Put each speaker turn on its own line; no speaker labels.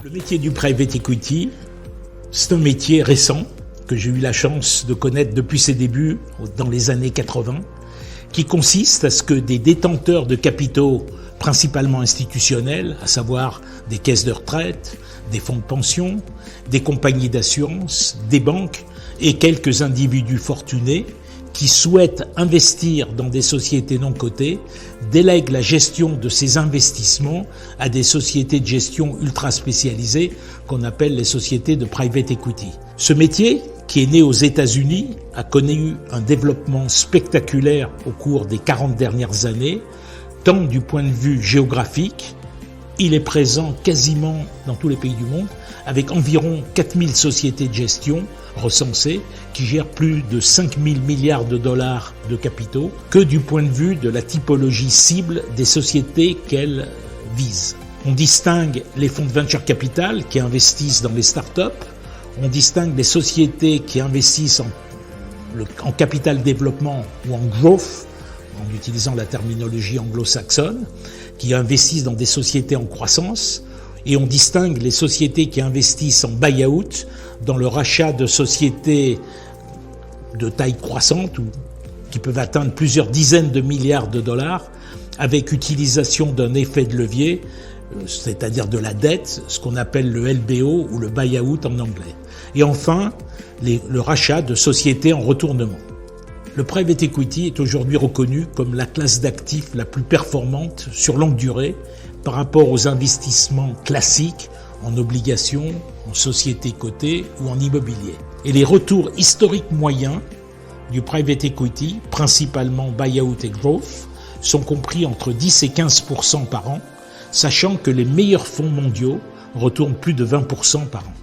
Le métier du private equity, c'est un métier récent que j'ai eu la chance de connaître depuis ses débuts dans les années 80, qui consiste à ce que des détenteurs de capitaux principalement institutionnels, à savoir des caisses de retraite, des fonds de pension, des compagnies d'assurance, des banques et quelques individus fortunés qui souhaitent investir dans des sociétés non cotées, délèguent la gestion de ces investissements à des sociétés de gestion ultra spécialisées qu'on appelle les sociétés de private equity. Ce métier, qui est né aux États-Unis, a connu un développement spectaculaire au cours des 40 dernières années, tant du point de vue géographique, il est présent quasiment dans tous les pays du monde, avec environ 4000 sociétés de gestion recensées qui gèrent plus de 5000 milliards de dollars de capitaux, que du point de vue de la typologie cible des sociétés qu'elles visent. On distingue les fonds de venture capital qui investissent dans les startups, on distingue les sociétés qui investissent en capital développement ou en growth, en utilisant la terminologie anglo-saxonne, qui investissent dans des sociétés en croissance, et on distingue les sociétés qui investissent en buy-out, dans le rachat de sociétés de taille croissante, ou qui peuvent atteindre plusieurs dizaines de milliards de dollars, avec utilisation d'un effet de levier, c'est-à-dire de la dette, ce qu'on appelle le LBO ou le buy-out en anglais. Et enfin, le rachat de sociétés en retournement. Le private equity est aujourd'hui reconnu comme la classe d'actifs la plus performante sur longue durée par rapport aux investissements classiques en obligations, en sociétés cotées ou en immobilier. Et les retours historiques moyens du private equity, principalement buy-out et growth, sont compris entre 10 et 15% par an, sachant que les meilleurs fonds mondiaux retournent plus de 20% par an.